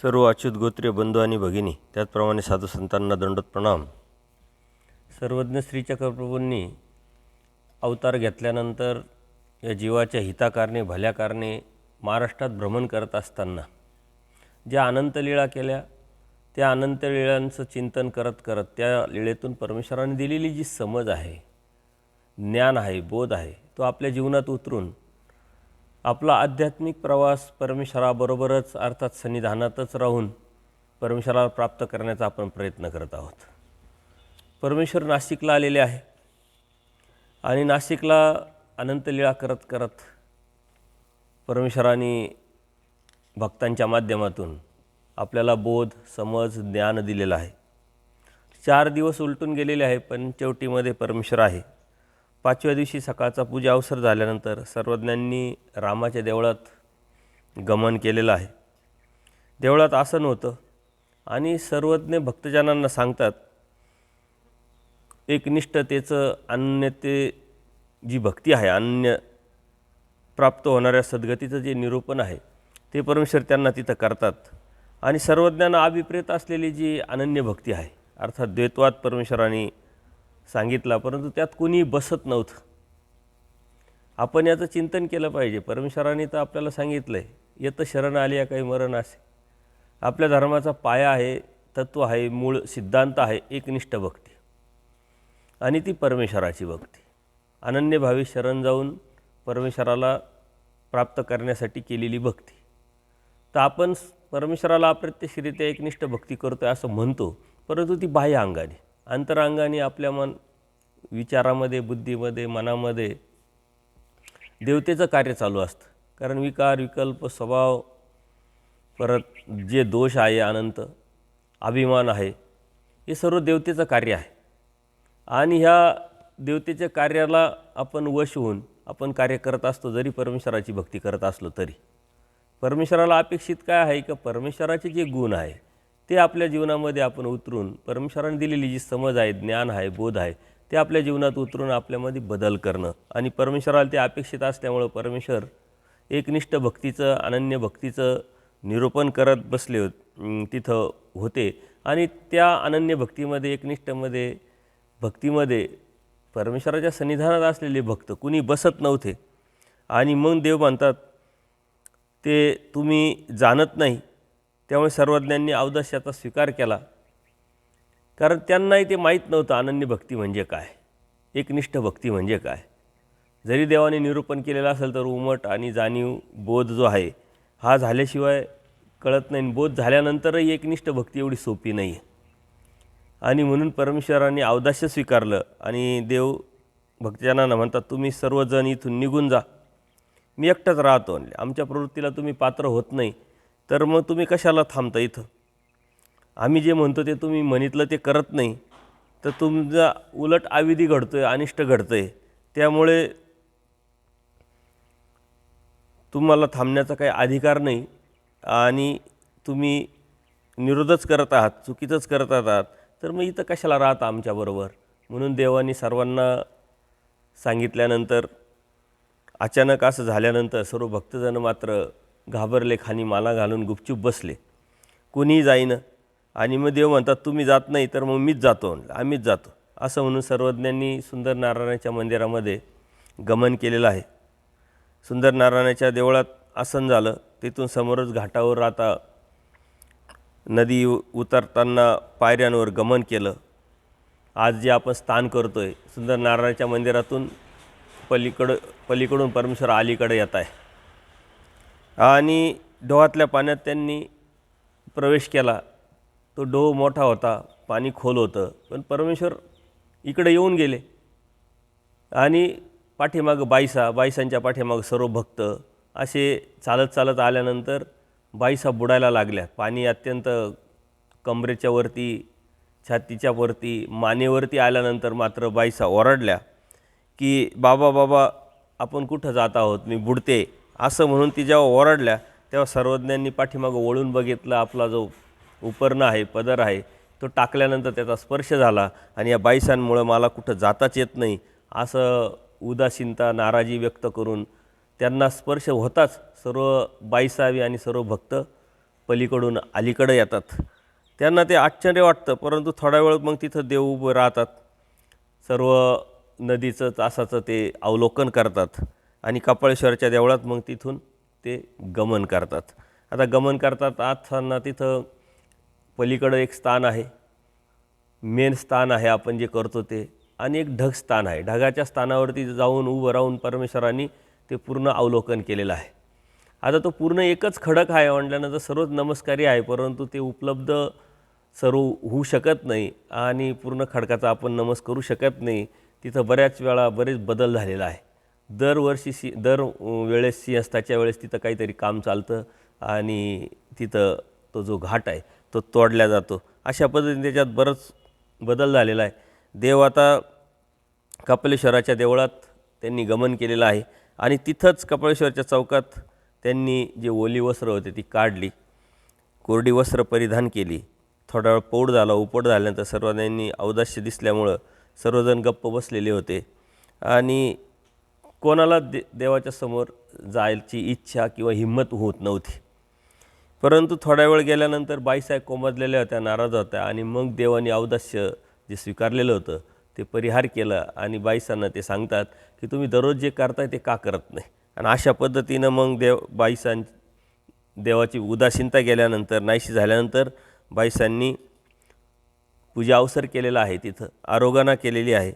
सर्व अच्युत गोत्रीय बंधू आणि भगिनी, त्याचप्रमाणे साधू संतांना दंडोत प्रणाम। सर्वज्ञ श्री चक्रप्रभूंनी अवतार घेतल्यानंतर या जीवाच्या हिताकारणे भल्याकारणे महाराष्ट्रात भ्रमण करत असताना ज्या अनंत लीळा केल्या, त्या अनंत लीळांचं चिंतन करत करत त्या लीळेतून परमेश्वराने दिलेली जी समज आहे, ज्ञान आहे, बोध आहे, तो आपल्या जीवनात उतरून आपला आध्यात्मिक प्रवास परमेश्वराबरोबरच अर्थात सन्निधानातच राहून परमेश्वराला प्राप्त करण्याचा आपण प्रयत्न करत आहोत। परमेश्वर नाशिकला आलेले आहे आणि नाशिकला अनंत लीळा करत करत परमेश्वराने भक्तांच्या माध्यमातून आपल्याला बोध, समज, ज्ञान दिलेलं आहे। 4 दिवस उलटून गेलेले आहे, पण शेवटीमध्ये परमेश्वर आहे। 5व्या दिवशी सकाळचा पूजा अवसर झाल्यानंतर सर्वज्ञांनी रामाच्या देवळात गमन केलेलं आहे। देवळात आसन होतं आणि सर्वज्ञ भक्तजनांना सांगतात, एकनिष्ठतेचं अनन्यते जी भक्ती आहे, अनन्य प्राप्त होणाऱ्या सद्गतीचं जे निरूपण आहे ते परमेश्वर त्यांना तिथं करतात। आणि सर्वज्ञांना अभिप्रेत असलेली जी अनन्य भक्ती आहे, अर्थात द्वैतवाद परमेश्वराने सांगितला, परंतु त्यात कोणी बसत नव्हतं। आपण याचं चिंतन केलं पाहिजे। परमेश्वराने तर आपल्याला सांगितलं आहे, येतं शरण आलिया काही मरण असे। आपल्या धर्माचा पाया आहे, तत्व आहे, मूळ सिद्धांत आहे एकनिष्ठ भक्ती, आणि ती परमेश्वराची भक्ती, अनन्यभावी शरण जाऊन परमेश्वराला प्राप्त करण्यासाठी केलेली भक्ती। तर आपण परमेश्वराला अप्रत्यक्षरित्या एकनिष्ठ भक्ती करतो आहे असं म्हणतो, परंतु ती बाह्य अंगाने, अंतरांगाने आपल्या विचारामध्ये, बुद्धीमध्ये, मनामध्ये देवतेचं कार्य चालू असतं। कारण विकार, विकल्प, स्वभाव, परत जे दोष आहे, अनंत अभिमान आहे, हे सर्व देवतेचं कार्य आहे। आणि ह्या देवतेच्या कार्याला आपण वश होऊन आपण कार्य करत असतो, जरी परमेश्वराची भक्ती करत असलो तरी। परमेश्वराला अपेक्षित काय आहे की परमेश्वराचे जे गुण आहे ते आपल्या जीवनामध्ये आपण उतरून परमेश्वराने दिलेली जी समज आहे, ज्ञान आहे, बोध आहे, ते आपल्या जीवनात उतरून आपल्यामध्ये बदल करणं। आणि परमेश्वराला ते अपेक्षित असल्यामुळं परमेश्वर एकनिष्ठ भक्तीचं, अनन्य भक्तीचं निरूपण करत बसले तिथं होते। आणि त्या अनन्य भक्तीमध्ये, एकनिष्ठमध्ये भक्तीमध्ये परमेश्वराच्या सन्निधानात असलेले भक्त कुणी बसत नव्हते। आणि मग देव म्हणतात, ते तुम्ही जाणत नाही, त्यामुळे सर्वज्ञांनी औदास्याचा स्वीकार केला, कारण त्यांनाही ते माहीत नव्हतं अनन्य भक्ती म्हणजे काय, एकनिष्ठ भक्ती म्हणजे काय। जरी देवाने निरूपण केलेलं असेल तर उमट आणि जाणीव, बोध जो आहे हा झाल्याशिवाय कळत नाही। बोध झाल्यानंतरही एकनिष्ठ भक्ती एवढी सोपी नाही आहे। आणि म्हणून परमेश्वराने औदास्य स्वीकारलं आणि देव भक्तजनांना म्हणतात, तुम्ही सर्वजण इथून निघून जा, मी एकटाच राहतो। आमच्या प्रवृत्तीला तुम्ही पात्र होत नाही, तर मग तुम्ही कशाला थांबता इथं? आम्ही जे म्हणतो ते तुम्ही म्हणितलं ते करत नाही, तर तुमचा उलट अविधी घडतो आहे, अनिष्ट घडतं आहे। त्यामुळे तुम्हाला थांबण्याचा काही अधिकार नाही आणि तुम्ही विरोधच करत आहात, चुकीचंच करत आहात, तर मग इथं कशाला राहता आमच्याबरोबर? म्हणून देवानी सर्वांना सांगितल्यानंतर अचानक असं झाल्यानंतर सर्व भक्तजन मात्र घाबरले, खाली माला घालून गुपचूप बसले, कोणीही जाईनं। आणि मग देव म्हणतात, तुम्ही जात नाही तर मग मीच जातो, आम्हीच जातो असं म्हणून सर्वज्ञांनी सुंदर नारायणाच्या मंदिरामध्ये गमन केलेलं आहे। सुंदर नारायणाच्या देवळात आसन झालं, तिथून समोरच घाटावर आता नदी उतरताना पायऱ्यांवर गमन केलं। आज जे आपण स्थान करतो आहे, सुंदर नारायणाच्या मंदिरातून पलीकडून परमेश्वर अलीकडे येत आहे। आणि डोहातल्या पाण्यात त्यांनी प्रवेश केला। तो डोह मोठा होता, पाणी खोल होतं, पण परमेश्वर इकडे येऊन गेले। आणि पाठीमागं बाईसांच्या पाठीमागं सर्व भक्त असे चालत चालत आल्यानंतर बाईसा बुडायला लागल्या। पाणी अत्यंत कमरेच्या वरती, छातीच्या वरती, मानेवरती आल्यानंतर मात्र बाईसा ओरडल्या की बाबा बाबा आपण कुठं जात आहोत, मी बुडते असं म्हणून ती जेव्हा ओरडल्या तेव्हा सर्वज्ञांनी पाठीमागं वळून बघितलं। आपला जो उपरणं आहे, पदर आहे, तो टाकल्यानंतर त्याचा स्पर्श झाला आणि या बाईसांमुळं मला कुठं जाताच येत नाही असं उदासीनता, नाराजी व्यक्त करून त्यांना स्पर्श होताच सर्व बाईसावी आणि सर्व भक्त पलीकडून अलीकडं येतात. त्यांना ते आश्चर्य वाटतं, परंतु थोडा वेळ मग तिथं देव उभं राहतात. सर्व नदीचं तासाचं ते अवलोकन करतात आणि कपाळेश्वरच्या देवळात मग तिथून ते गमन करतात. आता गमन करतात असताना तिथं पलीकडं एक स्थान आहे, मेन स्थान आहे आपण जे करतो ते, आणि एक ढग स्थान आहे. ढगाच्या स्थानावरती जाऊन उभं राहून परमेश्वरांनी ते पूर्ण अवलोकन केलेलं आहे. आता तो पूर्ण एकच खडक आहे म्हटल्यानंतर सर्वच नमस्कारी आहे, परंतु ते उपलब्ध सर्व होऊ शकत नाही आणि पूर्ण खडकाचा आपण नमस्कार करू शकत नाही. तिथं बऱ्याच वेळा बरेच बदल झालेला आहे. दरवर्षी वेळेस सिंहस्थाच्या वेळेस तिथं काहीतरी काम चालतं आणि तिथं तो जो घाट आहे तो तोडला जातो. अशा पद्धतीने त्याच्यात बरंच बदल झालेला आहे. देव आता कपालेश्वराच्या देवळात त्यांनी गमन केलेलं आहे आणि तिथंच कपालेश्वरच्या चौकात त्यांनी जे ओली वस्त्र होते ती काढली, कोरडी वस्त्र परिधान केली. थोडा वेळ पौढ झाला. उपट झाल्यानंतर सर्वांनी औदास्य दिसल्यामुळं सर्वजण गप्प बसलेले होते आणि कोणाला देवाच्या समोर जायची इच्छा किंवा हिंमत होत नव्हती. परंतु थोडा वेळ गेल्यानंतर बाईसाहेब कोमजलेल्या होत्या, नाराज होत्या आणि मग देवाने औदास्य जे स्वीकारलेलं होतं ते परिहार केलं आणि बाईसांना ते सांगतात की तुम्ही दररोज जे करताय ते का करत नाही. आणि अशा पद्धतीनं मग देवाची उदासीनता गेल्यानंतर, नाहीशी झाल्यानंतर बाईसांनी पूजा अवसर केलेला आहे. तिथं आरोगणा केलेली आहे.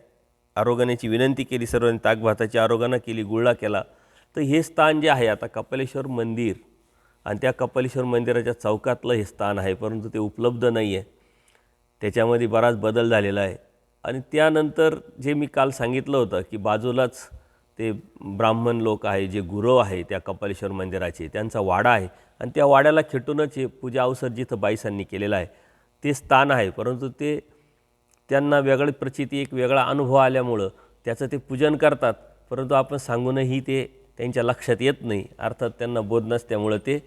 आरोगण्याची विनंती केली, सर्वांनी ताकभाताची आरोगणा केली, गुळा केला. तर हे स्थान जे आहे आता कपालेश्वर मंदिर आणि त्या कपालेश्वर मंदिराच्या चौकातलं हे स्थान आहे, परंतु ते उपलब्ध नाही आहे. त्याच्यामध्ये बराच बदल झालेला आहे. आणि त्यानंतर जे मी काल सांगितलं होतं की बाजूलाच ते ब्राह्मण लोक आहे, जे गुरव आहे त्या कपालेश्वर मंदिराचे, त्यांचा वाडा आहे आणि त्या वाड्याला खेटूनच हे पूजा अवसर जिथं बाईसांनी केलेला आहे ते स्थान आहे. परंतु ते त्यांना वेगळी प्रचिती, एक वेगळा अनुभव आल्यामुळं त्याचं ते पूजन करतात, परंतु आपण सांगूनही ते त्यांच्या लक्षात येत नाही. अर्थात त्यांना बोध नसल्यामुळं ते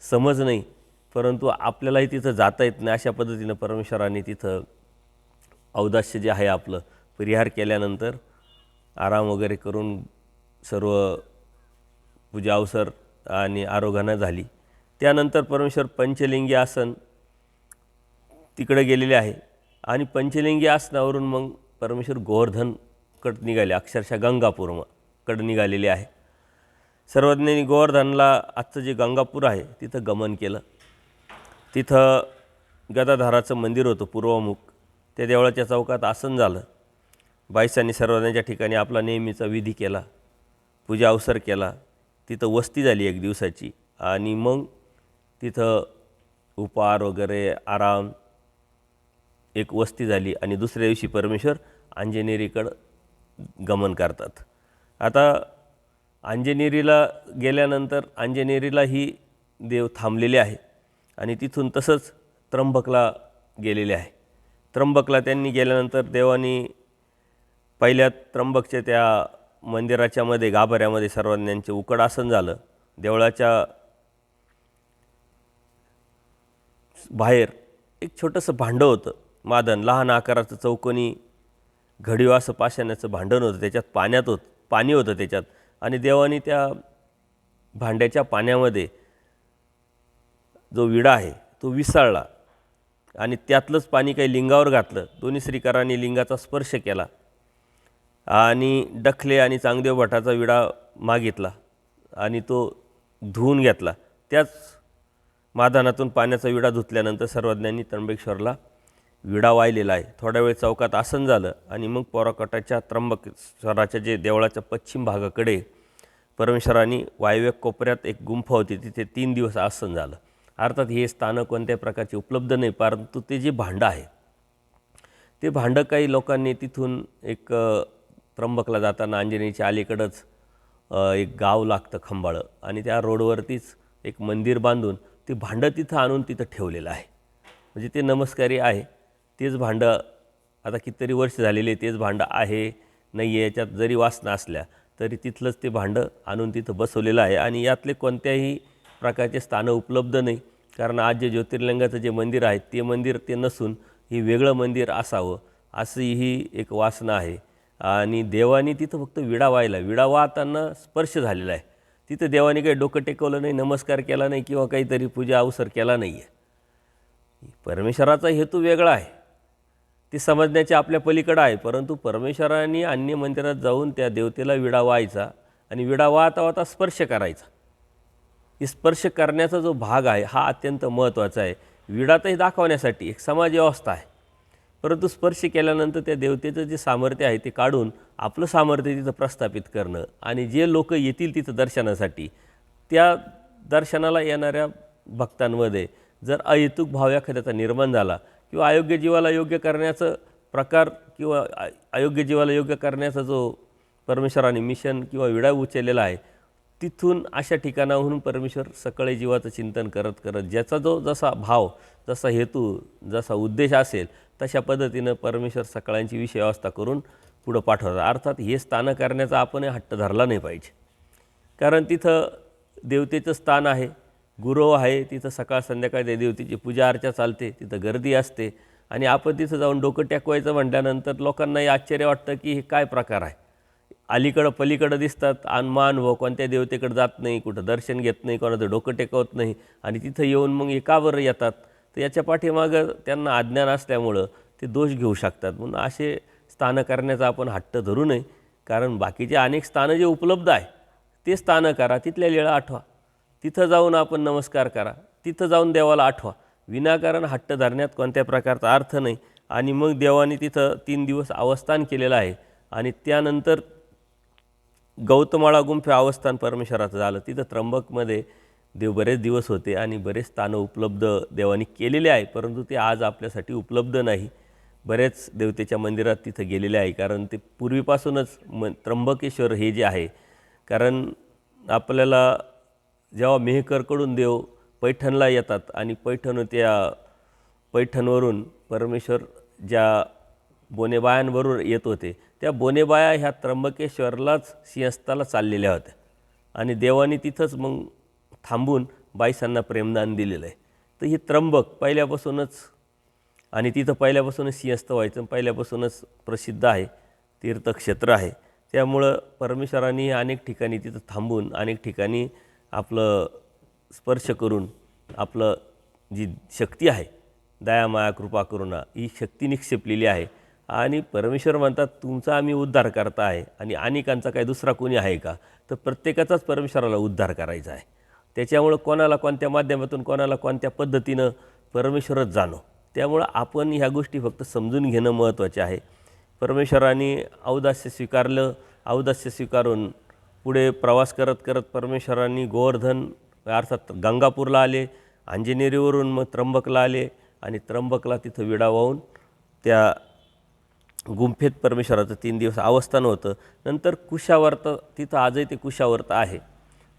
समज नाही, परंतु आपल्यालाही तिथं जाता येत नाही. अशा पद्धतीनं परमेश्वरांनी तिथं औदास्य जे आहे आपलं परिहार केल्यानंतर आराम वगैरे करून सर्व पूजा अवसर आणि आरोगणा झाली. त्यानंतर परमेश्वर पंचलिंगी आसन तिकडे गेलेले आहे आणि पंचलिंगी आसनावरून मग परमेश्वर गोवर्धनकडे निघाले, अक्षरशः गंगापूरकडे निघालेले आहे. सर्वज्ञांनी गोवर्धनला आजचं जे गंगापूर आहे तिथं गमन केलं. तिथं गदाधाराचं मंदिर होतं पूर्वमुख. त्या देवळाच्या चौकात आसन झालं. बाईसांनी सर्वज्ञांच्या ठिकाणी आपला नेहमीचा विधी केला, पूजा अवसर केला. तिथं वस्ती झाली एक दिवसाची आणि मग तिथं उपहार वगैरे आराम, एक वस्ती झाली आणि दुसऱ्या दिवशी परमेश्वर अंजनेरीकडं गमन करतात. आता अंजनेरीला गेल्यानंतर अंजनेरीलाही देव थांबलेले आहे आणि तिथून तसंच त्र्यंबकला गेलेले आहे. त्र्यंबकला त्यांनी गेल्यानंतर देवानी पहिल्या त्र्यंबकच्या त्या मंदिराच्या मध्ये गाभाऱ्यामध्ये सर्वज्ञांचे उकड आसन झालं. देवळाच्या बाहेर एक छोटंसं भांडं होतं, मादन, लहान आकाराचं चौकोनी घडीव असं पाषाणाचं भांडण होतं. त्याच्यात पाणी होतं त्याच्यात आणि देवानी त्या भांड्याच्या पाण्यामध्ये जो विडा आहे तो विसळला आणि त्यातलंच पाणी काही लिंगावर घातलं. दोन्ही श्रीकरांनी लिंगाचा स्पर्श केला आणि डखले आणि चांगदेव भटाचा विडा मागितला आणि तो धुवून घेतला. त्याच मादानातून पाण्याचा विडा धुतल्यानंतर सर्वज्ञांनी त्र्यंबकेश्वरला विडा वाहिलेला आहे. थोड्या वेळ चौकात आसन झालं आणि मग पोराकटाच्या त्र्यंबकेश्वराच्या जे देवळाच्या पश्चिम भागाकडे परमेश्वरांनी वायव्य कोपऱ्यात एक गुंफा होती, तिथे 3 दिवस आसन झालं. अर्थात हे स्थानं कोणत्या प्रकारचे उपलब्ध नाही, परंतु ते जे भांडं आहे ते भांडं काही लोकांनी तिथून एक त्र्यंबकला जाताना अंजनेरीच्या अलीकडंच एक गाव लागतं खंबाळं आणि त्या रोडवरतीच एक मंदिर बांधून ते भांडं तिथं आणून तिथं ठेवलेलं आहे. म्हणजे ते नमस्कारी आहे. तेच भांडं आता कितीतरी वर्ष झालेले तेच भांडं आहे नाही आहे, याच्यात जरी वासना असल्या तरी तिथलंच ते भांडं आणून तिथं बसवलेलं आहे आणि यातले कोणत्याही प्रकारचे स्थानं उपलब्ध नाही. कारण आज जे ज्योतिर्लिंगाचं जे मंदिर आहे ते मंदिर ते नसून हे वेगळं मंदिर असावं अशी ही एक वासना आहे. आणि देवानी तिथं फक्त विडा वाहिला. विडा वाहताना स्पर्श झालेला आहे. तिथं देवाने काही डोकं टेकवलं नाही, नमस्कार केला नाही किंवा काहीतरी पूजा अवसर केला नाही आहे. परमेश्वराचा हेतू वेगळा आहे, ते समजण्याच्या आपल्या पलीकडं आहे. परंतु परमेश्वराने अन्य मंदिरात जाऊन त्या देवतेला विडा व्हायचा आणि विडा वाहता वाहता स्पर्श करायचा. ही स्पर्श करण्याचा जो भाग आहे हा अत्यंत महत्त्वाचा आहे. विडा तर हे दाखवण्यासाठी एक समाज व्यवस्था आहे, परंतु स्पर्श केल्यानंतर त्या देवतेचं जे सामर्थ्य आहे ते काढून आपलं सामर्थ्य तिथं प्रस्थापित करणं आणि जे लोक येतील तिथं दर्शनासाठी त्या दर्शनाला येणाऱ्या भक्तांमध्ये जर अहेतुक भाव एखाद्याचा निर्माण झाला किंवा अयोग्य जीवाला योग्य करण्याचं प्रकार किंवा अयोग्य जीवाला योग्य करण्याचा जो परमेश्वराने मिशन किंवा विडा उचललेला आहे, तिथून अशा ठिकाणाहून परमेश्वर सकाळी जीवाचं चिंतन करत करत ज्याचा जो जसा भाव, जसा हेतू, जसा उद्देश असेल तशा पद्धतीनं परमेश्वर सकाळ्यांची विषय व्यवस्था करून पुढं पाठवतात. अर्थात हे स्थानं करण्याचा आपण हट्ट धरला नाही पाहिजे, कारण तिथं देवतेचं स्थान आहे, गुरव आहे, तिथं सकाळ संध्याकाळ त्या देवतेची पूजा अर्चा चालते, तिथं गर्दी असते आणि आपण तिथं जाऊन डोकं टेकवायचं म्हटल्यानंतर लोकांनाही आश्चर्य वाटतं की हे काय प्रकार आहे. अलीकडं पलीकडं दिसतात आणि महानुभव कोणत्या देवतेकडे जात नाही, कुठं दर्शन घेत नाही, कोणाचं डोकं टेकवत नाही आणि तिथं येऊन मग हे का बरं येतात. तर याच्या पाठीमागं त्यांना अज्ञान असल्यामुळं ते दोष घेऊ शकतात. म्हणून असे स्थानं करण्याचा आपण हट्ट धरू नये, कारण बाकीचे अनेक स्थानं जे उपलब्ध आहे ते स्थानं करा, तिथल्या लीळा आठवा, तिथं जाऊन आपण नमस्कार करा, तिथं जाऊन देवाला आठवा. विनाकारण हट्ट धरण्यात कोणत्या प्रकारचा अर्थ नाही. आणि मग देवाने तिथं 3 दिवस अवस्थान केलेलं आहे आणि त्यानंतर गौतमाळा गुंफे अवस्थान परमेश्वराचं झालं. तिथं त्र्यंबकमध्ये देव बरेच दिवस होते आणि बरेच स्थानं उपलब्ध देवाने केलेले आहे, परंतु ते आज आपल्यासाठी उपलब्ध नाही. बरेच देवतेच्या मंदिरात तिथं गेलेले आहे, कारण ते पूर्वीपासूनच त्र्यंबकेश्वर हे जे आहे, कारण आपल्याला जेव्हा मेहकरकडून देव पैठणला येतात आणि पैठणवरून परमेश्वर ज्या बोनेबायांबरोबर येत होते त्या बोनेबाया ह्या त्र्यंबकेश्वरलाच सिंहस्थाला चाललेल्या होत्या आणि देवाने तिथंच मग थांबून बाईसांना प्रेमदान दिलेलं आहे. तर ही त्र्यंबक पहिल्यापासूनच आणि तिथं पहिल्यापासूनच सिंहस्थ व्हायचं, पहिल्यापासूनच प्रसिद्ध आहे, तीर्थक्षेत्र आहे. त्यामुळं परमेश्वरांनी अनेक ठिकाणी तिथं थांबून अनेक ठिकाणी आपलं स्पर्श करून आपलं जी शक्ती आहे, दया माया कृपा करुणा, ही शक्ती निक्षेपलेली आहे आणि परमेश्वर म्हणतात तुमचा आम्ही उद्धार करता आहे आणि अनेकांचा काही दुसरा कोणी आहे का. तर प्रत्येकाचाच परमेश्वराला उद्धार करायचा आहे. त्याच्यामुळं कोणाला कोणत्या माध्यमातून कोणाला कोणत्या पद्धतीनं परमेश्वरच जाणो. त्यामुळं आपण ह्या गोष्टी फक्त समजून घेणं महत्त्वाचे आहे. परमेश्वराने औदास्य स्वीकारलं, औदास्य स्वीकारून पुढे प्रवास करत करत परमेश्वरांनी गोवर्धन अर्थात गंगापूरला आले, अंजनेरीवरून मग त्र्यंबकला आले आणि त्र्यंबकला तिथं विडा वाहून त्या गुंफेत परमेश्वराचं 3 दिवस अवस्थान होतं. नंतर कुशावर्त, तिथं आजही ते कुशावर्त आहे,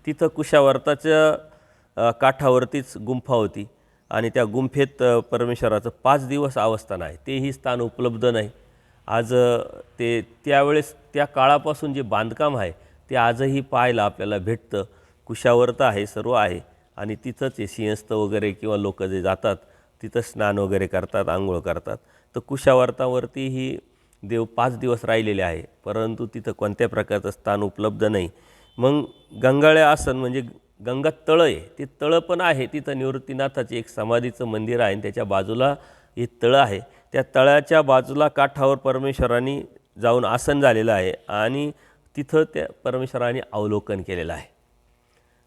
तिथं कुशावर्ताच्या काठावरतीच गुंफा होती आणि त्या गुंफेत परमेश्वराचं 5 दिवस अवस्थान आहे. तेही स्थान उपलब्ध नाही आज. ते त्यावेळेस त्या काळापासून जे बांधकाम आहे ते आजही पाहायला आपल्याला भेटतं. कुशावर्त आहे, सर्व आहे आणि तिथंच हे सिंहस्थ वगैरे किंवा लोक जे जातात तिथं स्नान वगैरे करतात, आंघोळ करतात. तर कुशावर्तावरतीही देव 5 दिवस राहिलेले आहे, परंतु तिथं कोणत्या प्रकारचं स्थान उपलब्ध नाही. मग गंगाळे आसन म्हणजे गंगा तळं आहे, ते तळं पण आहे. तिथं निवृत्तीनाथाचे एक समाधीचं मंदिर आहे आणि त्याच्या बाजूला हे तळं आहे. त्या तळ्याच्या बाजूला काठावर परमेश्वरांनी जाऊन आसन झालेलं आहे आणि तिथं त्या परमेश्वराने अवलोकन केलेलं आहे.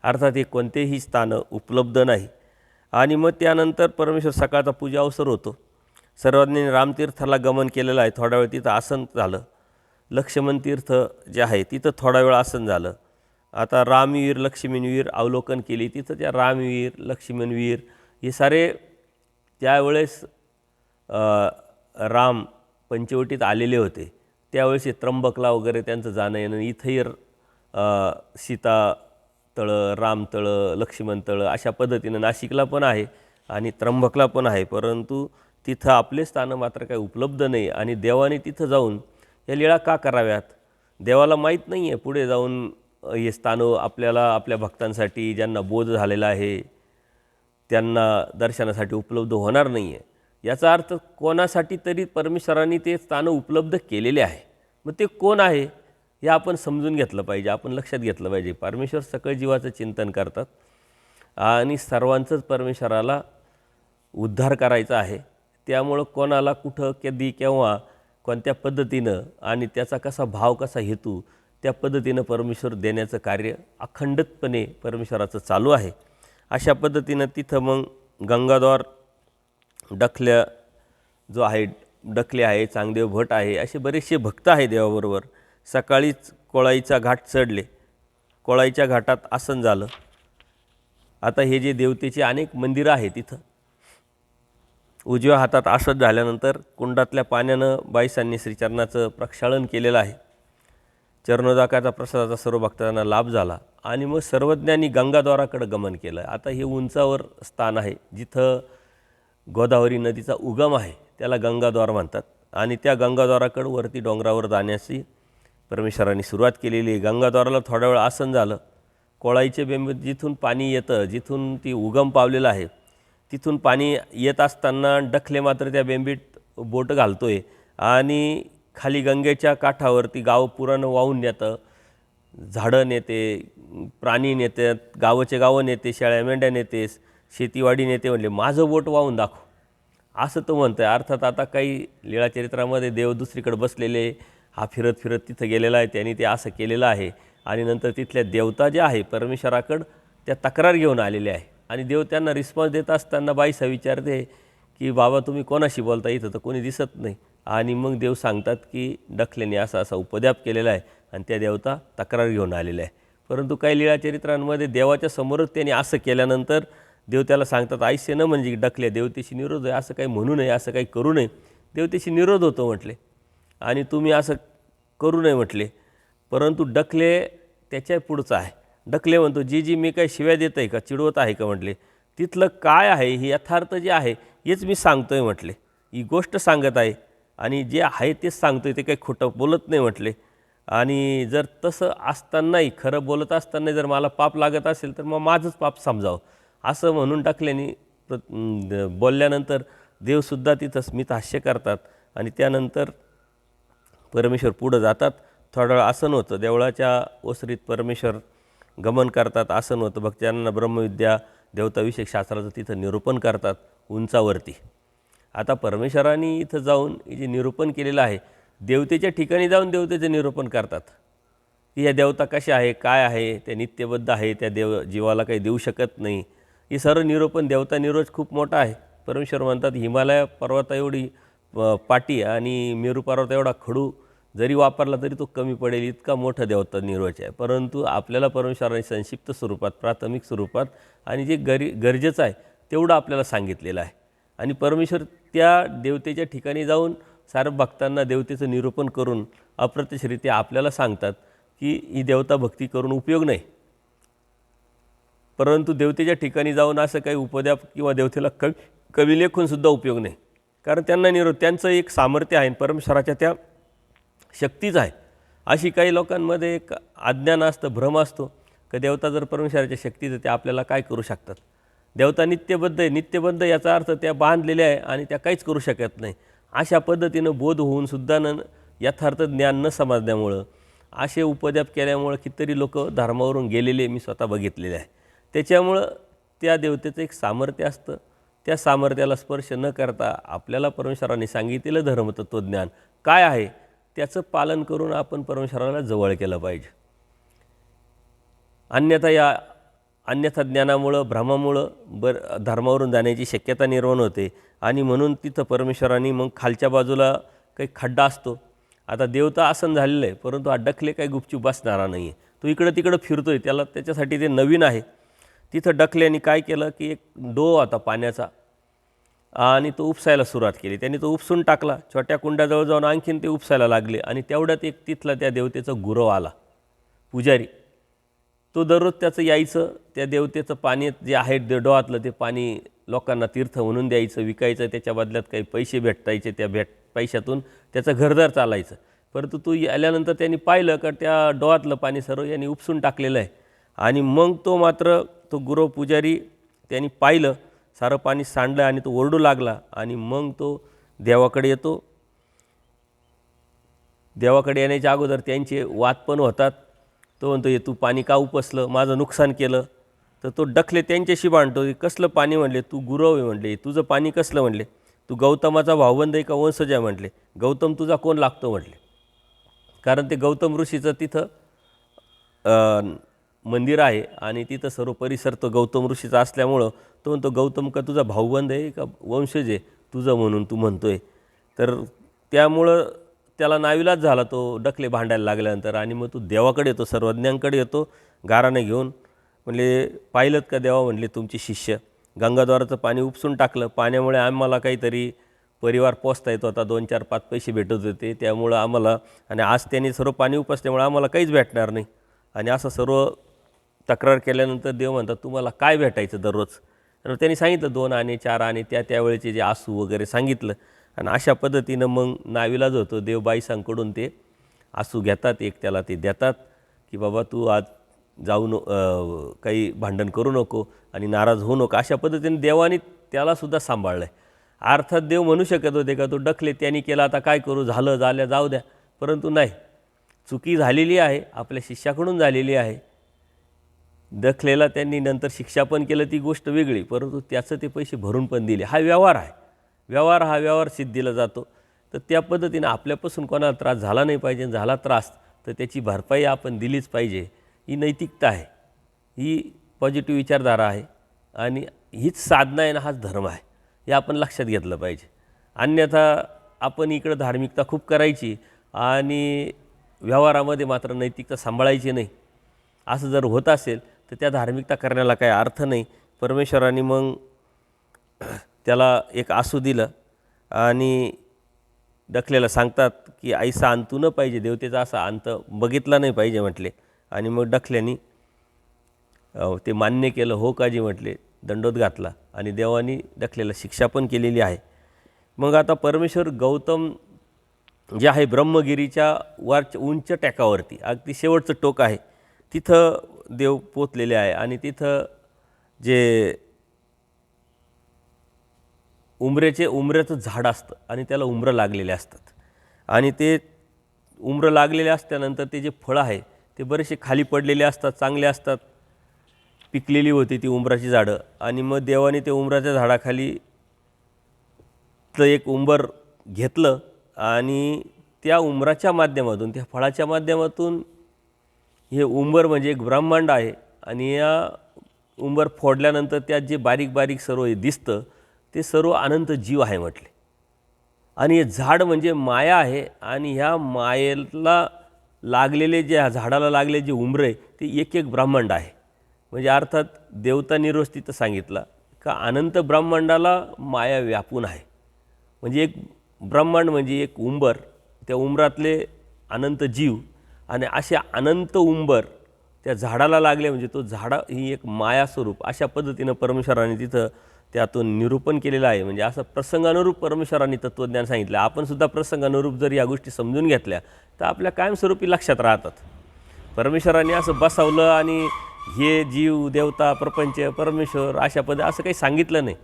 अर्थात हे कोणतेही स्थानं उपलब्ध नाही. आणि मग त्यानंतर परमेश्वर सकाळचा पूजा अवसर होतो. सर्वांनी रामतीर्थाला गमन केलेलं आहे, थोडा वेळ तिथं आसन झालं. लक्ष्मण तीर्थ जे आहे तिथं थोडा वेळ आसन झालं. आता रामवीर लक्ष्मणवीर अवलोकन केली, तिथं त्या रामवीर लक्ष्मणवीर हे सारे त्यावेळेस राम पंचवटीत आलेले होते, त्यावेळेस हे त्र्यंबकला वगैरे त्यांचं जाणं येणं. इथंही सीता तळं, राम तळं, लक्ष्मण तळं अशा पद्धतीनं नाशिकला पण आहे आणि त्र्यंबकला पण आहे, परंतु तिथं आपले स्थानं मात्र काही उपलब्ध नाही. आणि देवाने तिथं जाऊन या लीळा का कराव्यात, देवाला माहीत नाही आहे पुढे जाऊन हे स्थानं आपल्याला आपल्या भक्तांसाठी ज्यांना बोध झालेला आहे त्यांना दर्शनासाठी उपलब्ध होणार नाही आहे. याचा अर्थ कोणासाठी तरी परमेश्वरांनी ते स्थानं उपलब्ध केलेले आहे. मग ते कोण आहे हे आपण समजून घेतलं पाहिजे, आपण लक्षात घेतलं पाहिजे. परमेश्वर सकळ जीवाचं चिंतन करतात आणि सर्वांचंच परमेश्वराला उद्धार करायचा आहे. त्यामुळं कोणाला कुठं कधी केव्हा कोणत्या पद्धतीनं आणि त्याचा कसा भाव कसा हेतू त्या पद्धतीनं परमेश्वर देण्याचं कार्य अखंडितपणे परमेश्वराचं चालू आहे. अशा पद्धतीनं तिथं मग गंगाद्वार डखल्या जो आहे, डखले आहे, चांगदेव भट आहे, असे बरेचसे भक्त आहे देवाबरोबर. सकाळीच कोळाईचा घाट चढले, कोळाईच्या घाटात आसन झालं. आता हे जे देवतेचे अनेक मंदिरं आहेत तिथं उजव्या हातात आसन झाल्यानंतर कुंडातल्या पाण्यानं बाईसांनी श्रीचरणाचं प्रक्षालन केलेलं आहे. चरणोदकाचा प्रसादाचा सर्व भक्तांना लाभ झाला आणि मग सर्वज्ञांनी गंगाद्वाराकडे गमन केलं. आता हे उंचावर स्थान आहे जिथं गोदावरी नदीचा उगम आहे, त्याला गंगाद्वार म्हणतात. आणि त्या गंगाद्वाराकडे वरती डोंगरावर जाण्याची परमेश्वरांनी सुरुवात केलेली आहे. गंगाद्वाराला थोडा वेळ आसन झालं. कोळाईचे बेंबीत जिथून पाणी येतं, जिथून ती उगम पावलेलं आहे, तिथून पाणी येत असताना डखले मात्र त्या बेंबीत बोट घालतो आहे आणि खाली गंगेच्या काठावरती गाव पुरानं वाहून नेतं. झाडं नेते, प्राणी नेतात, गावाचे गावं नेते, शेळ्या मेंढ्या नेते, शेतीवाडी नेते. म्हणले माझं बोट वाहून दाखव, असं तो म्हणतं आहे. अर्थात आता काही लीळाचरित्रामध्ये देव दुसरीकडे बसलेले, हा फिरत फिरत तिथं गेलेला आहे, त्यांनी ते असं केलेलं आहे. आणि नंतर तिथल्या देवता ज्या आहे परमेश्वराकडं त्या तक्रार घेऊन आलेले आहे आणि देव त्यांना रिस्पॉन्स देत असताना बाईसा विचारते की बाबा तुम्ही कोणाशी बोलता, इथं तर कोणी दिसत नाही. आणि मग देव सांगतात की डखलेने असा असा उपद्याप केलेला आहे आणि त्या देवता तक्रार घेऊन आलेल्या आहे. परंतु काही लीळाचरित्रांमध्ये देवाच्या समोरच त्यांनी असं केल्यानंतर देव त्याला सांगतात आईसे न म्हणजे डखले देवतेशी निरोध आहे, असं काही म्हणू नये, असं काही करू नये. देवतेशी निरोध होतो म्हटले आणि तुम्ही असं करू नये म्हटले. परंतु डखले त्याच्या पुढचं आहे. डखले म्हणतो जी मी काही शिव्या देत आहे का, चिडवत आहे का म्हटले, तिथलं काय आहे हे यथार्थ जे आहे हेच मी सांगतो आहे म्हटले. ही गोष्ट सांगत आहे आणि जे आहे तेच सांगतो आहे, ते काही खोटं बोलत नाही म्हटले. आणि जर तसं असतानाही, खरं बोलत असताना जर मला पाप लागत असेल तर मग माझंच पाप समजावं, असं म्हणून डखल्याने बोलल्यानंतर देवसुद्धा तिथं स्मितहास्य करतात. आणि त्यानंतर परमेश्वर पुढं जातात. थोडा वेळ आसन होतं, देवळाच्या ओसरीत परमेश्वर गमन करतात. आसन होतं, भक्तांना ब्रह्मविद्या देवताविषयक शास्त्राचं तिथं निरूपण करतात उंचावरती. आता परमेश्वरांनी इथं जाऊन जे निरूपण केलेलं आहे, देवतेच्या ठिकाणी जाऊन देवतेचं निरूपण करतात की ह्या देवता कशा आहे, काय आहे, त्या नित्यबद्ध आहे, त्या जीवाला काही देऊ शकत नाही. हे सर्व निरूपण देवता निरोध खूप मोठा आहे. परमेश्वर म्हणतात हिमालय पर्वता एवढी पाटी आणि मेरू पर्वत एवढा खडू जरी वापरला तरी तो कमी पडेल, इतका मोठा देवता निर्वच आहे. परंतु आपल्याला परमेश्वराने संक्षिप्त स्वरूपात, प्राथमिक स्वरूपात आणि जे गरजेचं आहे तेवढं आपल्याला सांगितलेलं आहे. आणि परमेश्वर त्या देवतेच्या ठिकाणी जाऊन सारं भक्तांना देवतेचं निरूपण करून अप्रत्यक्षरित्या आपल्याला सांगतात की ही देवता भक्ती करून उपयोग नाही. परंतु देवतेच्या ठिकाणी जाऊन असं काही उपद्याप किंवा देवतेला कवी लेखूनसुद्धा उपयोग नाही, कारण त्यांना त्यांचं एक सामर्थ्य आहे, परमेश्वराच्या त्या शक्तीच आहे. अशी काही लोकांमध्ये एक अज्ञान असतं, भ्रम असतो की देवता जर परमेश्वराच्या शक्तीचं ते आपल्याला काय करू शकतात. देवता नित्यबद्ध आहे. नित्यबद्ध याचा अर्थ त्या बांधलेल्या आहे आणि त्या काहीच करू शकत नाही. अशा पद्धतीनं बोध होऊनसुद्धा यथार्थ ज्ञान न समजल्यामुळं, असे उपद्याप केल्यामुळं कितीतरी लोक धर्मावरून गेलेले मी स्वतः बघितलेले आहे. त्याच्यामुळं त्या देवतेचं एक सामर्थ्य असतं. त्या सामर्थ्याला स्पर्श न करता आपल्याला परमेश्वराने सांगितलेलं धर्मतत्वज्ञान काय आहे त्याचं पालन करून आपण परमेश्वराला जवळ केलं पाहिजे. अन्यथा ज्ञानामुळं, भ्रमामुळं धर्मावरून जाण्याची शक्यता निर्माण होते. आणि म्हणून तिथं परमेश्वराने मग खालच्या बाजूला काही खड्डा असतो. आता देवता आसन झालेलं आहे, परंतु हा डखले काही गुपचूप बसणारा नाही आहे, तो इकडं तिकडं फिरतो आहे. त्याच्यासाठी ते नवीन आहे. तिथं डखल्याने काय केलं की एक डोह होता पाण्याचा आणि तो उपसायला सुरुवात केली. त्यांनी तो उपसून टाकला. छोट्या कुंडाजवळ जाऊन आणखीन ते उपसायला लागले आणि तेवढ्यात एक तिथला त्या देवतेचा गुरव आला, पुजारी. तो दररोज त्याचं यायचं, त्या देवतेचं पाणी जे आहे डोहातलं ते पाणी लोकांना तीर्थ म्हणून द्यायचं, विकायचं, त्याच्या बदल्यात काही पैसे भेटायचे, त्या पैशातून त्याचं घरदार चालायचं. परंतु तो आल्यानंतर त्यांनी पाहिलं का त्या डोहातलं पाणी सर्व यांनी उपसून टाकलेलं आहे. आणि मग तो मात्र तो गुरव पुजारी त्यांनी पाहिलं, सारं पाणी सांडलं आणि तो ओरडू लागला. आणि मग तो देवाकडे येतो देवाकडे येण्याच्या अगोदर त्यांचे वाद पण होतात. तो म्हणतो हे तू पाणी का उपसलं, माझं नुकसान केलं. तर तो डखले त्यांच्याशी भांडतो, कसलं पाणी म्हणले, तू गुरव आहे म्हणले, तुझं पाणी कसलं म्हणले, तू गौतमाचा भावबंद आहे का वंशज आहे म्हटले, गौतम तुझा कोण लागतो म्हटले. कारण ते गौतम ऋषीचं तिथं मंदिर आहे आणि तिथं सर्व परिसर तो गौतम ऋषीचा असल्यामुळं तो म्हणतो गौतम का तुझा भाऊबंद आहे का वंशज आहे तुझं म्हणून तू म्हणतोय. तर त्यामुळं त्याला नाविलाज झाला, तो डखले भांडायला लागल्यानंतर. आणि मग तो देवाकडे येतो, सर्वज्ञांकडे येतो गाराने घेऊन. म्हणले पाहिलं का देवा म्हणले तुमचे शिष्य, गंगाद्वाराचं पाणी उपसून टाकलं, पाण्यामुळे आम्हाला काहीतरी परिवार पोसता येत होता, 2 4 5 पैसे भेटत होते, त्यामुळं आम्हाला, आणि आज त्यांनी सर्व पाणी उपसल्यामुळे आम्हाला काहीच भेटणार नाही. आणि असं सर्व तक्रार केल्यानंतर देव म्हणतात तुम्हाला काय भेटायचं दररोज. तर त्यांनी सांगितलं 2 आणे 4 आणे, त्यावेळेचे जे आसू वगैरे सांगितलं. आणि अशा पद्धतीनं मग नाविलाज होतो, देव बाईसांकडून ते आसू घेतात, एक त्याला ते देतात की बाबा तू आज काही भांडण करू नको आणि नाराज होऊ नको. अशा पद्धतीने देवाने त्यालासुद्धा सांभाळलं आहे. अर्थात देव म्हणू शकत होते का तो डखले त्यांनी केला, आता काय करू, झालं जाऊ द्या. परंतु नाही, चुकी झालेली आहे, आपल्या शिष्याकडून झालेली आहे. डखलेला त्यांनी नंतर शिक्षा पण केलं, ती गोष्ट वेगळी, परंतु त्याचं ते पैसे भरून पण दिले. हा व्यवहार आहे. व्यवहार सिद्धीला जातो. तर त्या पद्धतीनं आपल्यापासून कोणाला त्रास झाला नाही पाहिजे, झाला त्रास तर त्याची भरपाई आपण दिलीच पाहिजे. ही नैतिकता आहे, ही पॉझिटिव्ह विचारधारा आहे आणि हीच साधना आहे ना, हाच धर्म आहे, हे आपण लक्षात घेतलं पाहिजे. अन्यथा आपण इकडं धार्मिकता खूप करायची आणि व्यवहारामध्ये मात्र नैतिकता सांभाळायची नाही. असं जर होत असेल तर त्या धार्मिकता करण्याला काही अर्थ नाही. परमेश्वराने मग त्याला एक आसू दिलं आणि डखलेला सांगतात की ऐसा अंतू न पाहिजे, देवतेचा असा अंत बघितला नाही पाहिजे म्हटले. आणि मग डखल्यानी ते मान्य केलं, हो काजी म्हटले, दंडोत घातला आणि देवानी डखलेला शिक्षा पण केलेली आहे. मग आता परमेश्वर गौतम जे आहे ब्रह्मगिरीच्या उंच टेकावरती, अगदी शेवटचं टोक आहे, तिथं देव पोचलेले आहे. आणि तिथं जे उंबऱ्याचं झाड असतं आणि त्याला उंबरं लागलेले असतात. आणि ते उंबरं लागलेले असल्यानंतर ते जे फळं आहे ते बरेचसे खाली पडलेले असतात, चांगले असतात, पिकलेली होती ती उंबराची झाडं. आणि मग देवाने ते उंबराच्या झाडाखाली तर एक उंबर घेतलं आणि त्या उंबराच्या माध्यमातून, त्या फळाच्या माध्यमातून, हे उंबर म्हणजे एक ब्रह्मांड आहे. आणि या उंबर फोडल्यानंतर त्यात जे बारीक बारीक सर्व दिसतं ते सर्व अनंत जीव आहे म्हटले. आणि हे झाड म्हणजे माया आहे आणि ह्या मायेला लागलेले जे झाडाला लागले जे उंबरे ते एक एक ब्रह्मांड आहे. म्हणजे अर्थात देवता निर्वस्तित सांगितला का अनंत ब्रह्मांडाला माया व्यापून आहे. म्हणजे एक ब्रह्मांड म्हणजे एक उंबर, त्या उंबरातले अनंत जीव आणि असे अनंत उंबर त्या झाडाला लागले, म्हणजे तो झाडा ही एक माया स्वरूप. अशा पद्धतीनं परमेश्वराने तिथं त्यातून निरूपण केलेलं आहे. म्हणजे असं प्रसंगानुरूप परमेश्वराने तत्त्वज्ञान सांगितलं. आपण सुद्धा प्रसंगानुरूप जर या गोष्टी समजून घेतल्या तर आपल्या कायमस्वरूपी लक्षात राहतात. परमेश्वराने असं बसवलं आणि हे जीव, देवता, प्रपंच, परमेश्वर अशा असं काही सांगितलं नाही.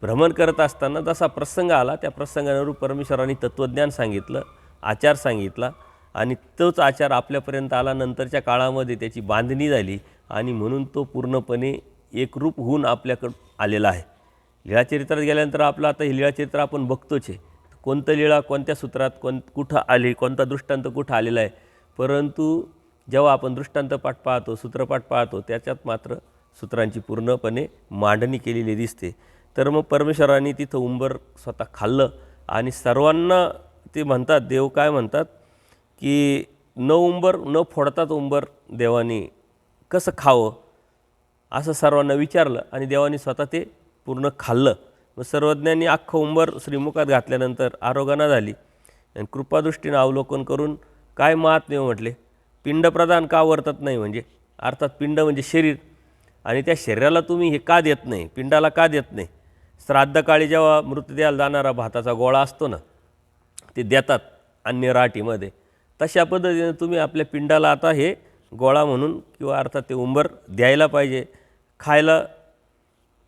भ्रमण करत असताना जसा प्रसंग आला त्या प्रसंगानुरूप परमेश्वराने तत्त्वज्ञान सांगितलं, आचार सांगितला आणि तोच आचार आपल्यापर्यंत आला. नंतरच्या काळामध्ये त्याची बांधणी झाली आणि म्हणून तो पूर्णपणे एकरूप होऊन आपल्याकडं आलेला आहे. लीळाचरित्रात गेल्यानंतर आपलं आता हे लीळाचरित्र आपण बघतोच आहे. कोणतं लीळा कोणत्या सूत्रात कुठं आली, कोणता दृष्टांत कुठं आलेला आहे. परंतु जेव्हा आपण दृष्टांतपाठ पाहतो, सूत्रपाठ पाहतो, त्याच्यात मात्र सूत्रांची पूर्णपणे मांडणी केलेली दिसते. तर मग परमेश्वराने तिथं उंबर स्वतः खाल्लं आणि सर्वांना ते म्हणतात, देव काय म्हणतात की न फोडताच उंबर देवाने कसं खावं असं सर्वांना विचारलं आणि देवाने स्वतः ते पूर्ण खाल्लं. मग सर्वज्ञांनी अख्खं उंबर श्रीमुखात घातल्यानंतर आरोगणा झाली आणि कृपादृष्टीनं अवलोकन करून काय महात्म्य म्हटले, पिंडप्रदान का वर्तत नाही, म्हणजे अर्थात पिंड म्हणजे शरीर, आणि त्या शरीराला तुम्ही हे का देत नाही, पिंडाला का देत नाही. श्राद्धकाळी जेव्हा मृतदेहाला जाणारा भाताचा गोळा असतो ना, ते देतात अन्य राटीमध्ये, तशा पद्धतीने तुम्ही आपल्या पिंडाला आता हे गोळा म्हणून किंवा अर्थात ते उंबर द्यायला पाहिजे, खायला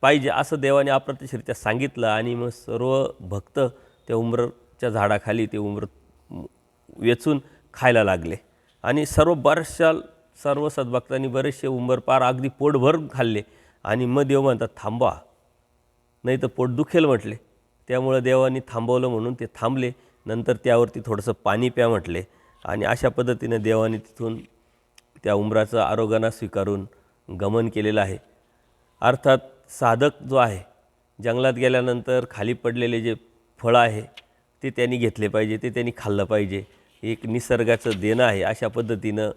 पाहिजे, असं देवाने अप्रत्यक्षरित्या सांगितलं. आणि मग सर्व भक्त त्या उंबरच्या झाडाखाली ते उंबर वेचून खायला लागले आणि सर्व सद्भक्तांनी बरेचसे उंबर पार अगदी पोटभर खाल्ले आणि मग देव म्हणतात थांबा, नाही तर पोट दुखेल म्हटले. त्यामुळं देवानी थांबवलं म्हणून ते थांबले. नंतर त्यावरती थोडंसं पाणी प्या म्हटले आणि अशा पद्धतीने देवाने तिथून त्या उंबराचं आरोग्यानं स्वीकारून गमन केलेलं आहे. अर्थात साधक जो आहे जंगलात गेल्यानंतर खाली पडलेले जे फळं आहे ते त्यांनी घेतले पाहिजे, ते त्यांनी खाल्लं पाहिजे. एक निसर्गाचं देणं आहे. अशा पद्धतीनं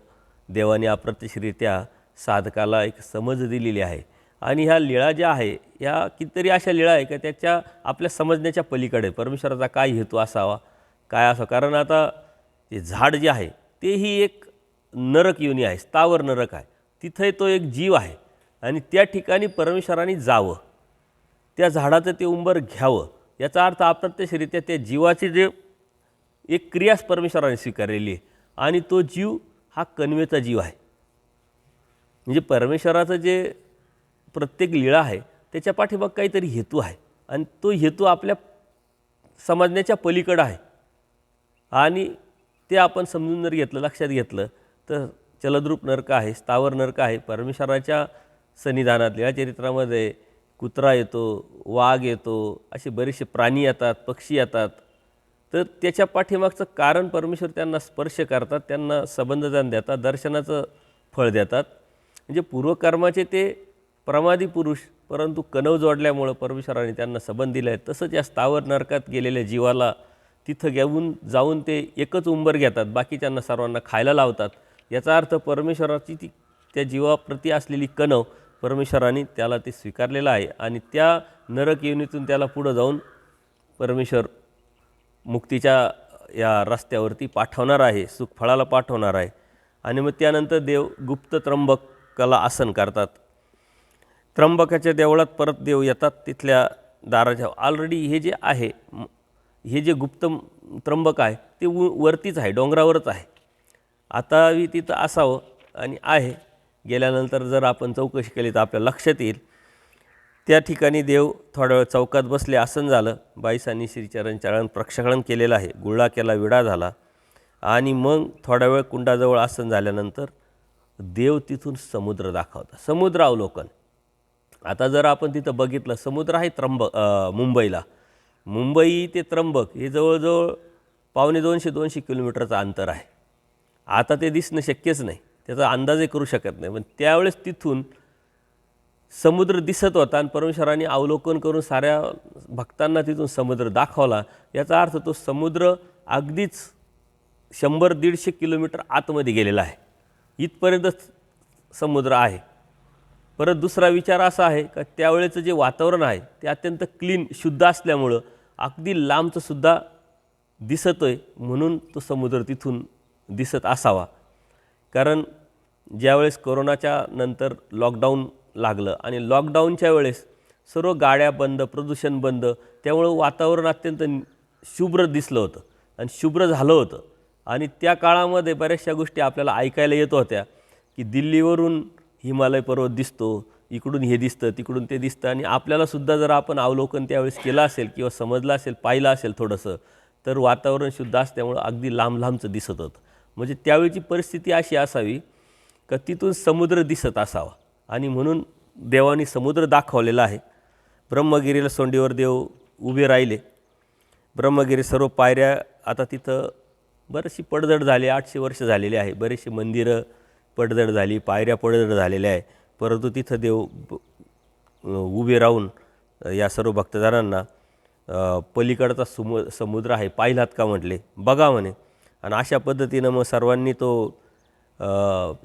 देवाने अप्रत्यक्षरित्या साधकाला एक समज दिलेली आहे. आणि ह्या लीळा ज्या आहे ह्या कितीतरी अशा लीळा आहे का त्याच्या आपल्या समजण्याच्या पलीकडे परमेश्वराचा काय हेतू असावा, काय असावं. कारण आता ते झाड जे आहे तेही एक नरक योनी आहे, स्थावर नरक आहे. तिथे तो एक जीव आहे आणि त्या ठिकाणी परमेश्वराने जावं, त्या झाडाचं ते उंबर घ्यावं. याचा अर्थ अप्रत्यक्षरित्या त्या जीवाची जे एक क्रियाच परमेश्वराने स्वीकारलेली आहे आणि तो जीव हा कन्वेचा जीव आहे. म्हणजे परमेश्वराचं जे प्रत्येक लीळा आहे त्याच्या पाठीमाग काहीतरी हेतू आहे आणि तो हेतू आपल्या समजण्याच्या पलीकडं आहे. आणि ते आपण समजून जर घेतलं, लक्षात घेतलं तर चलद्रूप नरक आहे, स्थावर नरक आहे. परमेश्वराच्या सन्निधानात लीळाचरित्रामध्ये कुत्रा येतो, वाघ येतो, असे बरेचसे प्राणी येतात, पक्षी येतात. तर त्याच्या पाठीमागचं कारण परमेश्वर त्यांना स्पर्श करतात, त्यांना संबंधदान देतात, दर्शनाचं फळ देतात. म्हणजे पूर्वकर्माचे ते प्रमादी पुरुष, परंतु कणव जोडल्यामुळं परमेश्वराने त्यांना संबंध दिला आहे. तसंच या स्थावर नरकात गेलेल्या जीवाला तिथं घेऊन जाऊन ते एकच उंबर घेतात, बाकीच्यांना सर्वांना खायला लावतात. याचा अर्थ परमेश्वराची ती त्या जीवाप्रती असलेली कणव परमेश्वराने त्याला ते स्वीकारलेलं आहे आणि त्या नरक योनीतून त्याला पुढं जाऊन परमेश्वर मुक्तीच्या या रस्त्यावरती पाठवणार आहे, सुखफळाला पाठवणार आहे. आणि मग त्यानंतर देव गुप्त त्र्यंबकाला आसन करतात. त्र्यंबकाच्या देवळात परत देव येतात तिथल्या दाराच्या. ऑलरेडी हे जे आहे, हे जे गुप्त त्र्यंबक आहे ते वरतीच आहे, डोंगरावरच आहे. आता तिथं असावं आणि आहे. गेल्यानंतर जर आपण चौकशी केली तर आपल्या लक्षात येईल. त्या ठिकाणी देव थोड्या वेळ चौकात बसले, आसन झालं, बाईसांनी श्रीचरण चरण प्रक्षालन केलेलं आहे, गुळा केला, विडा झाला आणि मग थोड्या वेळ कुंडाजवळ आसन झाल्यानंतर देव तिथून समुद्र दाखवतात, समुद्र अवलोकन. आता जर आपण तिथं बघितलं, समुद्र आहे मुंबईला, मुंबई ते त्र्यंबक हे जवळजवळ 250 किलोमीटरचं अंतर आहे. आता ते दिसणं शक्यच नाही, त्याचा अंदाजही करू शकत नाही. पण त्यावेळेस तिथून समुद्र दिसत होता आणि परमेश्वराने अवलोकन करून साऱ्या भक्तांना तिथून समुद्र दाखवला. याचा अर्थ तो समुद्र अगदीच 100-150 किलोमीटर आतमध्ये गेलेला आहे, इथपर्यंत समुद्र आहे. परत दुसरा विचार असा आहे का त्यावेळेचं जे वातावरण आहे ते अत्यंत क्लीन, शुद्ध असल्यामुळं अगदी लांबचंसुद्धा दिसतोय, म्हणून तो समुद्र तिथून दिसत असावा. कारण ज्यावेळेस कोरोनाच्या नंतर लॉकडाऊन लागलं आणि लॉकडाऊनच्या वेळेस सर्व गाड्या बंद, प्रदूषण बंद, त्यामुळं वातावरण अत्यंत शुभ्र दिसलं होतं आणि शुभ्र झालं होतं. आणि त्या काळामध्ये बऱ्याचशा गोष्टी आपल्याला ऐकायला येत होत्या की दिल्लीवरून हिमालय पर्वत दिसतो, इकडून हे दिसतं, तिकडून ते दिसतं. आणि आपल्यालासुद्धा जर आपण अवलोकन त्यावेळेस केलं असेल किंवा समजलं असेल, पाहिलं असेल थोडंसं, तर वातावरण शुद्ध असल्यामुळं अगदी लांब लांबचं दिसत होतं. म्हणजे त्यावेळची परिस्थिती अशी असावी का तिथून समुद्र दिसत असावा आणि म्हणून देवाने समुद्र दाखवलेला आहे. ब्रह्मगिरीला सोंडीवर देव उभे राहिले. ब्रह्मगिरी सर्व पायऱ्या आता तिथं बरीचशी पडझड झाली, 800 वर्ष झालेली आहे. बरेचसे मंदिरं पडझड झाली, पायऱ्या पडझड झालेल्या आहे. परंतु तिथं देव उभे राहून या सर्व भक्तजनांना पलीकडचा समुद्र आहे, पाहिलात का म्हटले, बघा म्हणे. आणि अशा पद्धतीनं मग सर्वांनी तो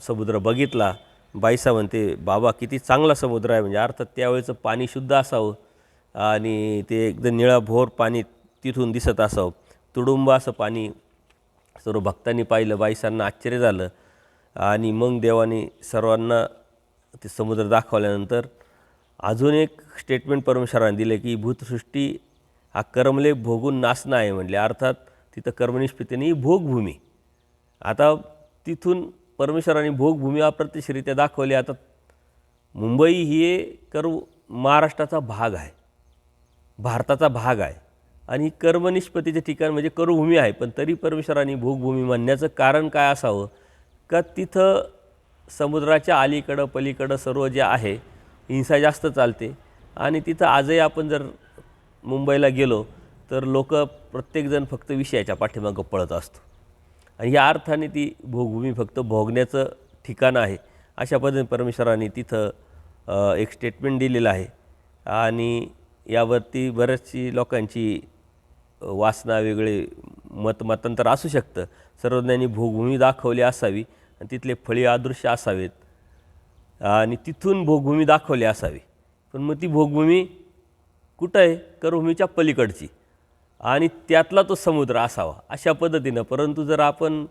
समुद्र बघितला. बाईसा म्हणते, बाबा किती चांगला समुद्र आहे. म्हणजे अर्थात त्यावेळेचं पाणी शुद्ध असावं आणि ते एकदम निळाभोर पाणी तिथून दिसत असावं, तुडुंब असं पाणी. सर्व भक्तांनी पाहिलं, बाईसांना आश्चर्य झालं. आणि मग देवाने सर्वांना ते समुद्र दाखवल्यानंतर अजून एक स्टेटमेंट परमेश्वराने दिले की भूतसृष्टी हा कर्मले भोगून नासना आहे म्हणले. अर्थात तिथं कर्मनिष्पितीने ही भोगभूमी. आता तिथून परमेश्वराने भोगभूमी अप्रत्यक्षरित्या दाखवली. आता मुंबई ही महाराष्ट्राचा भाग आहे, भारताचा भाग आहे आणि कर्मनिष्पत्तीचे ठिकाण म्हणजे करुभूमी आहे, पण तरी परमेश्वरांनी भोगभूमी म्हणण्याचं कारण काय असावं का तिथं समुद्राच्या अलीकडं पलीकडं सर्व जे आहे हिंसा जास्त चालते आणि तिथं आजही आपण जर मुंबईला गेलो तर लोक प्रत्येकजण फक्त विषयाच्या पाठीमागं पळत असतो आणि या अर्थाने ती भोगभूमी फक्त भोगण्याचं ठिकाण आहे अशा पद्धतीने परमेश्वरांनी तिथं एक स्टेटमेंट दिलेलं आहे आणि यावरती बऱ्याचशी लोकांची वासना वेगळे मतांतर असू शकतं. सर्वज्ञांनी भोगभूमी दाखवली असावी आणि तिथले फळी अदृश्य असावेत आणि तिथून भोगभूमी दाखवली असावी, पण मग ती भोगभूमी कुठं आहे? कर्मभूमीच्या पलीकडची आणि त्यातला तो समुद्र असावा अशा पद्धतीनं. परंतु जर आपण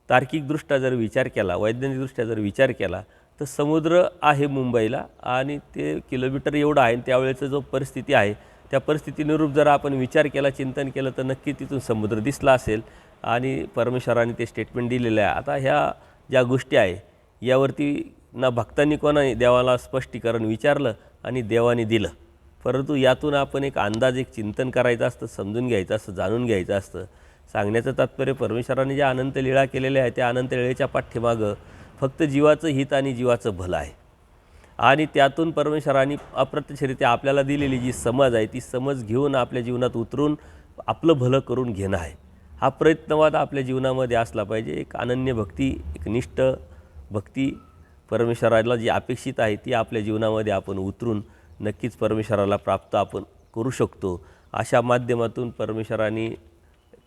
तार्किकदृष्ट्या जर विचार केला, वैज्ञानिकदृष्ट्या जर विचार केला तर समुद्र आहे मुंबईला आणि ते किलोमीटर एवढं आहे आणि त्यावेळेचं जो परिस्थिती आहे त्या परिस्थितीनुरूप जर आपण विचार केला, चिंतन केलं तर नक्की तिथून समुद्र दिसला असेल आणि परमेश्वराने ते स्टेटमेंट दिलेलं आहे. आता ह्या ज्या गोष्टी आहे यावरती ना भक्तांनी कोणाने देवाला स्पष्टीकरण विचारलं आणि देवाने दिलं, परंतु यातून आपण एक अंदाज, एक चिंतन करायचं असतं, समजून घ्यायचं असतं, जाणून घ्यायचं असतं. सांगण्याचं तात्पर्य परमेश्वराने ज्या अनंत लीळा केलेल्या आहे त्या अनंत लीळेच्या पाठीमागं फक्त जीवाचं हित आणि जीवाचं भलं आहे आणि त्यातून परमेश्वराने अप्रत्यक्षरित्या आपल्याला दिलेली जी समज आहे ती समज घेऊन आपल्या जीवनात उतरून आपलं भलं करून घेणं आहे. हा प्रयत्नवाद आपल्या जीवनामध्ये असला पाहिजे. एक अनन्य भक्ती, एक निष्ठ भक्ती परमेश्वराला जी अपेक्षित आहे ती आपल्या जीवनामध्ये आपण उतरून नक्कीच परमेश्वराला प्राप्त आपण करू शकतो. अशा माध्यमातून परमेश्वराने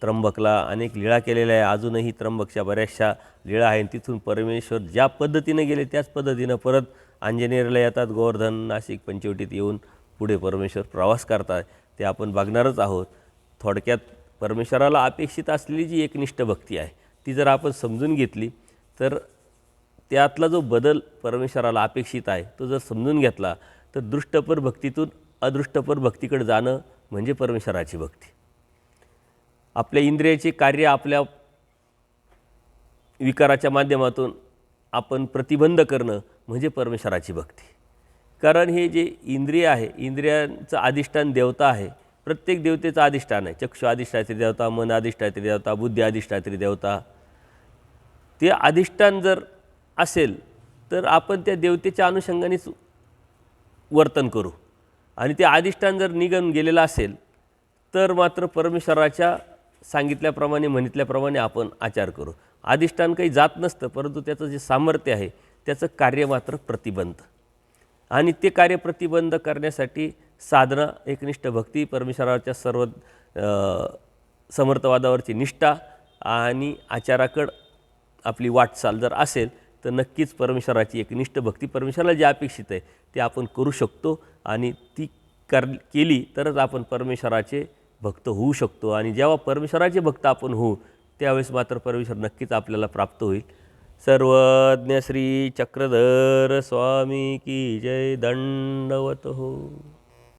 त्र्यंबकला अनेक लीळा केलेल्या आहे. अजूनही त्र्यंबकच्या बऱ्याचशा लीळा आहेत. तिथून परमेश्वर ज्या पद्धतीने गेले त्याच पद्धतीनं परत अंजनेरीला येतात, गोवर्धन, नाशिक, पंचवटीत येऊन पुढे परमेश्वर प्रवास करतात, ते आपण बघणारच आहोत. थोडक्यात परमेश्वराला अपेक्षित असलेली जी एकनिष्ठ भक्ती आहे ती जर आपण समजून घेतली तर त्यातला जो बदल परमेश्वराला अपेक्षित आहे तो जर समजून घेतला तर दृष्टपर भक्तीतून अदृष्टपर भक्तीकडे जाणं म्हणजे परमेश्वराची भक्ती. आपल्या इंद्रियाचे कार्य आपल्या विकाराच्या माध्यमातून आपण प्रतिबंध करणं म्हणजे परमेश्वराची भक्ती. कारण हे जे इंद्रिय आहे, इंद्रियांचं अधिष्ठान देवता आहे. प्रत्येक देवतेचं अधिष्ठान आहे. चक्षु अधिष्ठात्री देवता, मन अधिष्ठात्री देवता, बुद्धी अधिष्ठात्री देवता. ते अधिष्ठान जर असेल तर आपण त्या देवतेच्या अनुषंगानेच वर्तन करू आणि ते अधिष्ठान जर निघून गेलेलं असेल तर मात्र परमेश्वराच्या सांगितल्याप्रमाणे, म्हणितल्याप्रमाणे आपण आचार करू. अधिष्ठान काही जात नसतं, परंतु त्याचं जे सामर्थ्य आहे त्याचं कार्य मात्र प्रतिबंध आणि ते कार्य प्रतिबंध करण्यासाठी साधना, एकनिष्ठ भक्ती, परमेश्वराच्या सर्व समर्थवादावरची निष्ठा आणि आचाराकडं आपली वाटचाल जर असेल तर नक्कीच परमेश्वराची एकनिष्ठ भक्ती, परमेश्वराला जे अपेक्षित आहे ते आपण करू शकतो आणि ती केली तरच आपण परमेश्वराचे भक्त होऊ शकतो आणि जेव्हा परमेश्वराचे भक्त आपण होऊ त्यावेळेस मात्र परमेश्वर नक्कीच आपल्याला प्राप्त होईल. सर्वज्ञ श्री चक्रधर स्वामी की जय. दंडवत हो.